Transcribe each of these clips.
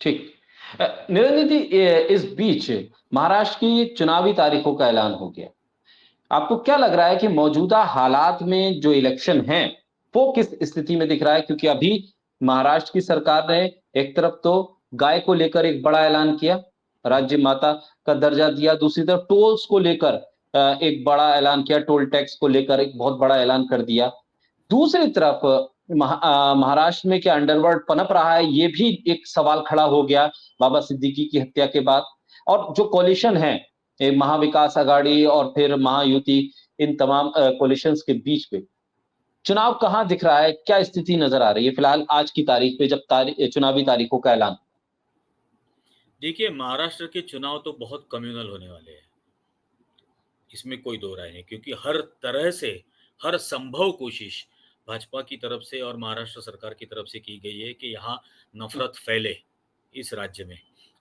ठीक। निरंजन जी, इस बीच महाराष्ट्र की चुनावी तारीखों का ऐलान हो गया। आपको क्या लग रहा है कि मौजूदा हालात में जो इलेक्शन है, वो किस स्थिति में दिख रहा है? क्योंकि अभी महाराष्ट्र की सरकार ने एक तरफ तो गाय को लेकर एक बड़ा ऐलान किया, राज्य माता का दर्जा दिया, दूसरी तरफ टोल्स को लेकर एक बड़ा ऐलान किया, टोल टैक्स को लेकर एक बहुत बड़ा ऐलान कर दिया। दूसरी तरफ महाराष्ट्र में क्या अंडरवर्ल्ड पनप रहा है, ये भी एक सवाल खड़ा हो गया बाबा सिद्दीकी की हत्या के बाद। और जो कोलिशन है, महाविकास आघाड़ी और फिर महायुति, इन तमाम कोलिशंस के बीच में चुनाव कहां दिख रहा है? क्या स्थिति नजर आ रही है फिलहाल आज की तारीख पे, जब चुनावी तारीखों का ऐलान? देखिए, महाराष्ट्र के चुनाव तो बहुत कम्युनल होने वाले हैं, इसमें कोई दो राय नहीं, क्योंकि हर तरह से, हर संभव कोशिश भाजपा की तरफ से और महाराष्ट्र सरकार की तरफ से की गई है कि यहाँ नफरत फैले इस राज्य में।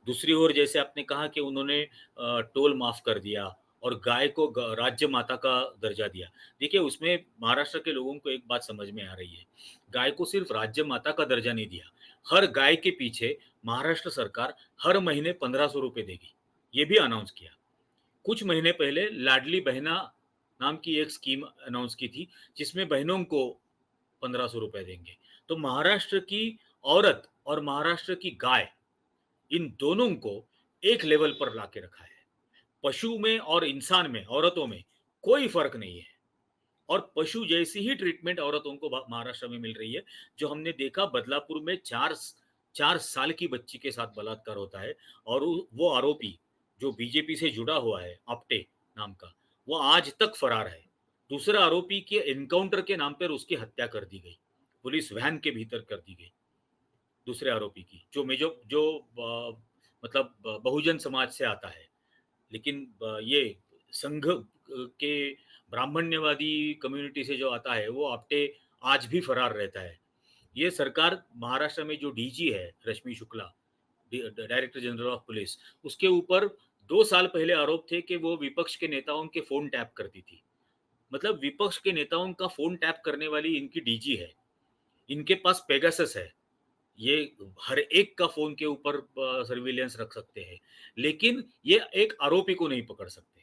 दूसरी ओर जैसे आपने कहा कि उन्होंने टोल माफ़ कर दिया और गाय को राज्य माता का दर्जा दिया। देखिए, उसमें महाराष्ट्र के लोगों को एक बात समझ में आ रही है, गाय को सिर्फ राज्य माता का दर्जा नहीं दिया, हर गाय के पीछे महाराष्ट्र सरकार हर महीने 1500 रुपये देगी, ये भी अनाउंस किया। कुछ महीने पहले लाडली बहना नाम की एक स्कीम अनाउंस की थी, जिसमें बहनों को 1500 रुपए देंगे। तो महाराष्ट्र की औरत और महाराष्ट्र की गाय, इन दोनों को एक लेवल पर लाके रखा है। पशु में और इंसान में, औरतों में कोई फ़र्क नहीं है और पशु जैसी ही ट्रीटमेंट औरतों को महाराष्ट्र में मिल रही है। जो हमने देखा बदलापुर में 4 साल की बच्ची के साथ बलात्कार होता है और वो आरोपी जो बीजेपी से जुड़ा हुआ है, आप्टे नाम का, वो आज तक फरार है। दूसरा आरोपी के एनकाउंटर के नाम पर उसकी हत्या कर दी गई, पुलिस वैन के भीतर कर दी गई दूसरे आरोपी की, जो मतलब बहुजन समाज से आता है। लेकिन ये संघ के ब्राह्मण्यवादी कम्युनिटी से जो आता है, वो आप्टे आज भी फरार रहता है। ये सरकार महाराष्ट्र में जो डीजी है Rashmi Shukla, director general of police, उसके ऊपर 2 साल पहले आरोप थे कि वो विपक्ष के नेताओं के फ़ोन टैप करती थी। मतलब विपक्ष के नेताओं का फ़ोन टैप करने वाली इनकी डीजी है। इनके पास पेगासस है। ये हर एक का फ़ोन के ऊपर सर्विलेंस रख सकते हैं, लेकिन ये एक आरोपी को नहीं पकड़ सकते।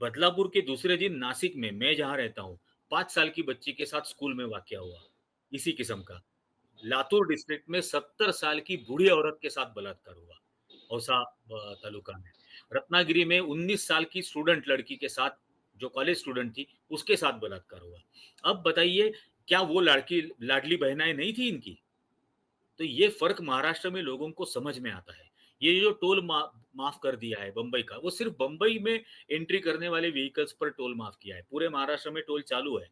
बदलापुर के दूसरे दिन नासिक में, मैं जहाँ रहता हूँ, 5 साल की बच्ची के साथ स्कूल में वाक़या हुआ, इसी किस्म का। लातूर डिस्ट्रिक्ट में 70 साल की बूढ़ी औरत के साथ बलात्कार हुआ, औसा तालुका में। रत्नागिरी में 19 साल की स्टूडेंट लड़की के साथ, जो कॉलेज स्टूडेंट थी, उसके साथ बलात्कार हुआ। अब बताइए, क्या वो लड़की लाडली बहनाएँ नहीं थी इनकी? तो ये फ़र्क महाराष्ट्र में लोगों को समझ में आता है। ये जो टोल माफ़ कर दिया है बम्बई का, वो सिर्फ़ बम्बई में एंट्री करने वाले व्हीकल्स पर टोल माफ़ किया है। पूरे महाराष्ट्र में टोल चालू है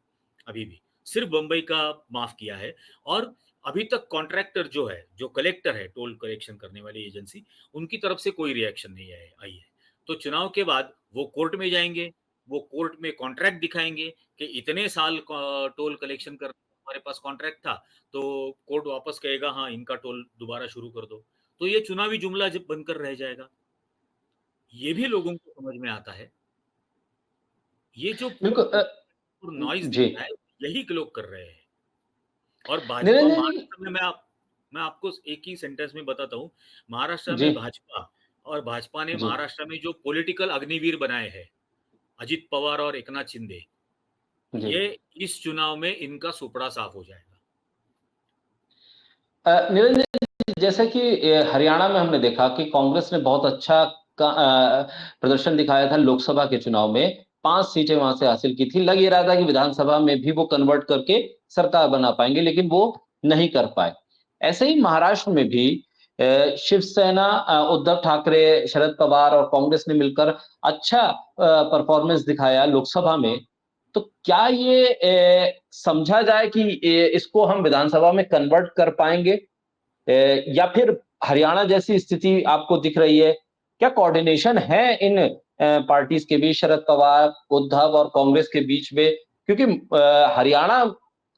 अभी भी, सिर्फ़ बम्बई का माफ़ किया है और अभी तक कॉन्ट्रैक्टर जो है, जो कलेक्टर है, टोल कलेक्शन करने वाली एजेंसी, उनकी तरफ से कोई रिएक्शन नहीं आई है। तो चुनाव के बाद वो कोर्ट में जाएँगे, वो कोर्ट में कॉन्ट्रैक्ट दिखाएँगे कि इतने साल टोल कलेक्शन कर हमारे पास कॉन्ट्रैक्ट था, तो कोर्ट वापस कहेगा हाँ, इनका टोल दोबारा शुरू कर दो। तो ये चुनावी जुमला जब बनकर रह जाएगा। ये भी लोगों को समझ में आता है। ये जो बिल्कुल। पूरा नॉइज़ दिख जी। रहा है, यही लोग कर रहे हैं। और भाजपा निरंजन जी। महाराष्ट्र में मैं आपको एक ही सेंटेंस में बताता हूँ। महाराष्ट्र जी। में भाजपा और भाजपा ने जी। महाराष्ट्र में जो पॉलिटिकल अग्निवीर बनाए हैं, अजित पवार और एकनाथ शिंदे, जी। ये इस चुनाव में इनका सुपड़ा साफ हो जाएगा। निरंजन जी, जैसा कि हरियाणा में हमने देखा कि कांग्रेस ने बहुत अच्छा प्रदर्शन दिखाया था लोकसभा के चुनाव में, 5 सीटें वहां से हासिल की थी। लग ये रहा था कि विधानसभा में भी वो कन्वर्ट करके सरकार बना पाएंगे, लेकिन वो नहीं कर पाए। ऐसे ही महाराष्ट्र में भी शिवसेना, उद्धव ठाकरे, शरद पवार और कांग्रेस ने मिलकर अच्छा परफॉर्मेंस दिखाया लोकसभा में। तो क्या ये समझा जाए कि इसको हम विधानसभा में कन्वर्ट कर पाएंगे, या फिर हरियाणा जैसी स्थिति आपको दिख रही है? क्या कोऑर्डिनेशन है इन पार्टीज के बीच, शरद पवार, उद्धव और कांग्रेस के बीच में? क्योंकि हरियाणा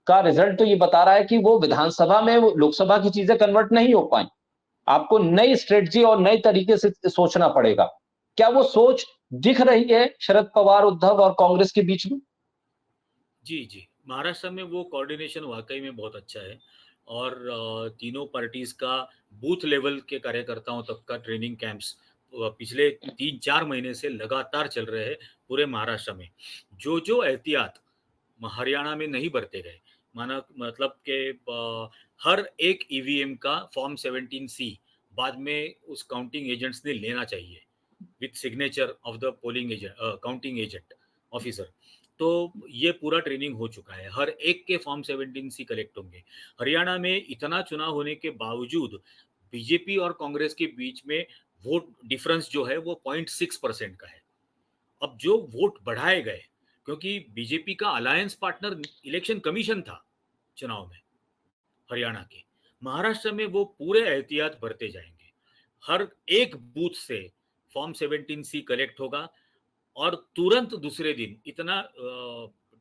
का रिजल्ट तो ये बता रहा है कि वो विधानसभा में वो लोकसभा की चीजें कन्वर्ट नहीं हो पाई। आपको नई स्ट्रेटजी और नए तरीके से सोचना पड़ेगा। क्या वो सोच दिख रही है शरद पवार, उद्धव और कांग्रेस के बीच में? जी, जी। महाराष्ट्र में वो कोऑर्डिनेशन वाक़ई में बहुत अच्छा है और तीनों पार्टीज का बूथ लेवल के कार्यकर्ताओं तक का ट्रेनिंग कैंप्स पिछले 3-4 महीने से लगातार चल रहे हैं पूरे महाराष्ट्र में। जो एहतियात हरियाणा में नहीं बरते गए, माना मतलब कि हर एक ईवीएम का फॉर्म 17C बाद में उस काउंटिंग एजेंट्स ने लेना चाहिए with signature of the polling agent, counting agent officer. तो ये पूरा ट्रेनिंग हो चुका है, हर एक के फॉर्म 17C कलेक्ट होंगे। हरियाणा में इतना चुनाव होने के बावजूद बीजेपी और कांग्रेस के बीच में वोट डिफरेंस जो है वो 0.6% का है। अब जो वोट बढ़ाए गए, क्योंकि बीजेपी का अलायंस पार्टनर इलेक्शन कमीशन था चुनाव में हरियाणा के, महाराष्ट्र में वो पूरे एहतियात बरते जाएंगे। हर एक बूथ से फॉर्म 17C कलेक्ट होगा और तुरंत दूसरे दिन इतना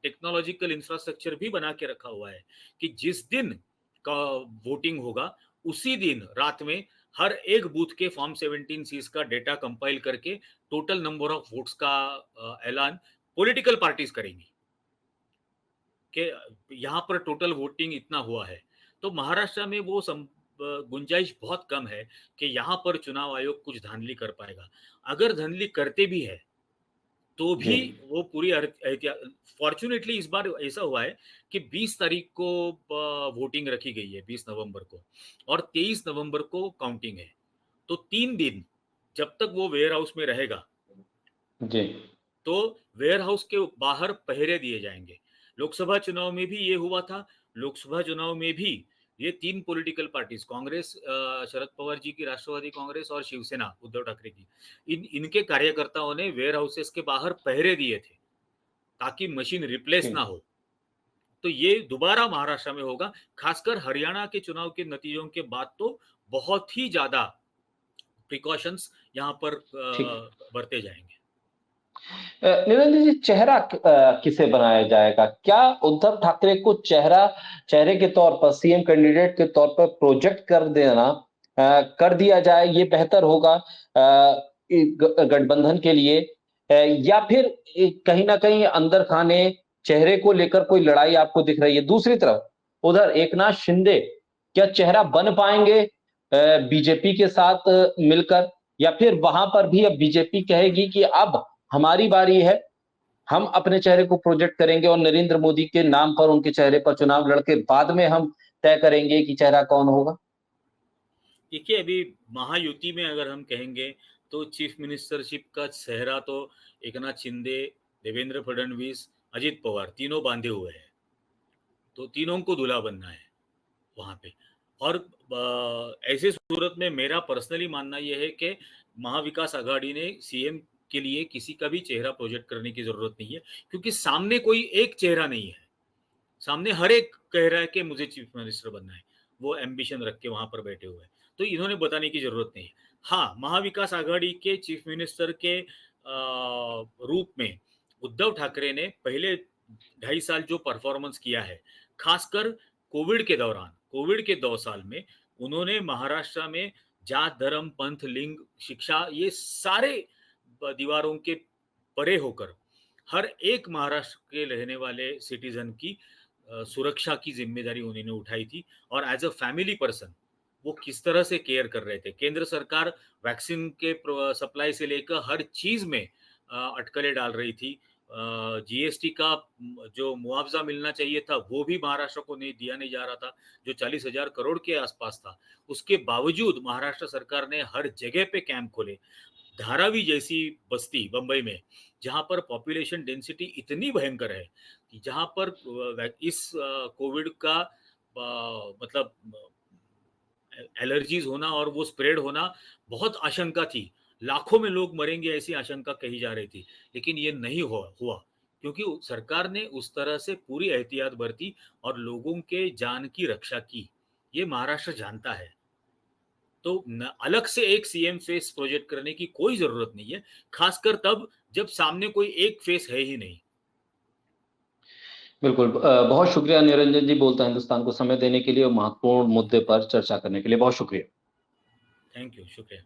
टेक्नोलॉजिकल इंफ्रास्ट्रक्चर भी बना के रखा हुआ है कि जिस दिन का वोटिंग होगा उसी दिन रात में हर एक बूथ के फॉर्म 17C का डेटा कंपाइल करके टोटल नंबर ऑफ वोट्स का ऐलान पॉलिटिकल पार्टीज करेंगी कि यहाँ पर टोटल वोटिंग इतना हुआ है। तो महाराष्ट्र में वो गुंजाइश बहुत कम है कि यहाँ पर चुनाव आयोग कुछ धांधली कर पाएगा। अगर धांधली करते भी है तो भी वो पूरी एहतियात, फॉर्चुनेटली इस बार ऐसा हुआ है कि 20 तारीख को वोटिंग रखी गई है, 20 नवंबर को, और 23 नवंबर को काउंटिंग है। तो 3 दिन जब तक वो वेयर हाउस में रहेगा जी, तो वेयर हाउस के बाहर पहरे दिए जाएंगे। लोकसभा चुनाव में भी ये हुआ था। लोकसभा चुनाव में भी ये 3 पॉलिटिकल पार्टीज, कांग्रेस, शरद पवार जी की राष्ट्रवादी कांग्रेस और शिवसेना उद्धव ठाकरे की, इनके कार्यकर्ताओं ने वेयर हाउसेस के बाहर पहरे दिए थे ताकि मशीन रिप्लेस ना हो। तो ये दोबारा महाराष्ट्र में होगा, खासकर हरियाणा के चुनाव के नतीजों के बाद तो बहुत ही ज्यादा प्रिकॉशंस यहाँ पर ठीक। बरते जाएंगे। निरंजन जी, चेहरा किसे बनाया जाएगा? क्या उद्धव ठाकरे को चेहरे के तौर पर, सीएम कैंडिडेट के तौर पर प्रोजेक्ट कर दिया जाए, ये बेहतर होगा गठबंधन के लिए, या फिर कहीं ना कहीं अंदर खाने चेहरे को लेकर कोई लड़ाई आपको दिख रही है? दूसरी तरफ उधर एकनाथ शिंदे क्या चेहरा बन पाएंगे बीजेपी के साथ मिलकर, या फिर वहां पर भी अब बीजेपी कहेगी कि अब हमारी बारी है, हम अपने चेहरे को प्रोजेक्ट करेंगे और नरेंद्र मोदी के नाम पर उनके चेहरे पर चुनाव लड़के बाद में हम तय करेंगे कि चेहरा कौन होगा? देखिए, अभी महायुति में अगर हम कहेंगे तो चीफ मिनिस्टरशिप का चेहरा तो एकनाथ शिंदे, देवेंद्र फडणवीस, अजित पवार तीनों बांधे हुए हैं। तो तीनों को दूल्हा बनना है वहां पे। और ऐसे सूरत में मेरा पर्सनली मानना यह है कि महाविकास आघाड़ी ने सीएम के लिए किसी का भी चेहरा प्रोजेक्ट करने की जरूरत नहीं है, क्योंकि सामने कोई एक चेहरा नहीं है। सामने हर एक कह रहा है कि मुझे चीफ मिनिस्टर बनना है, वो एम्बिशन रख के वहां पर बैठे हुए हैं, तो इन्होंने बताने की जरूरत नहीं है। हाँ, महाविकास आघाड़ी के चीफ मिनिस्टर के रूप में उद्धव ठाकरे ने पहले 2.5 साल जो परफॉर्मेंस किया है, खासकर कोविड के 2 साल में उन्होंने महाराष्ट्र में जात, धर्म, पंथ, लिंग, शिक्षा, ये सारे दीवारों के परे होकर हर एक महाराष्ट्र के रहने वाले सिटीजन की सुरक्षा की जिम्मेदारी उन्होंने उठाई थी। और एज अ फैमिली पर्सन वो किस तरह से केयर कर रहे थे। केंद्र सरकार वैक्सीन के सप्लाई से लेकर हर चीज में अटकलें डाल रही थी। जीएसटी का जो मुआवजा मिलना चाहिए था वो भी महाराष्ट्र को नहीं जा रहा था, जो 40,000 करोड़ के आसपास था। उसके बावजूद महाराष्ट्र सरकार ने हर जगह पे कैंप खोले। धारावी जैसी बस्ती बंबई में, जहां पर पॉपुलेशन डेंसिटी इतनी भयंकर है कि जहां पर इस कोविड का मतलब एलर्जीज होना और वो स्प्रेड होना बहुत आशंका थी। लाखों में लोग मरेंगे ऐसी आशंका कही जा रही थी, लेकिन ये नहीं हुआ क्योंकि सरकार ने उस तरह से पूरी एहतियात बरती और लोगों के जान की रक्षा की। ये महाराष्ट्र जानता है। तो अलग से एक सीएम फेस प्रोजेक्ट करने की कोई जरूरत नहीं है, खासकर तब जब सामने कोई एक फेस है ही नहीं। बिल्कुल। बहुत शुक्रिया निरंजन जी, बोलता हिंदुस्तान को समय देने के लिए और महत्वपूर्ण मुद्दे पर चर्चा करने के लिए। बहुत शुक्रिया। थैंक यू, शुक्रिया।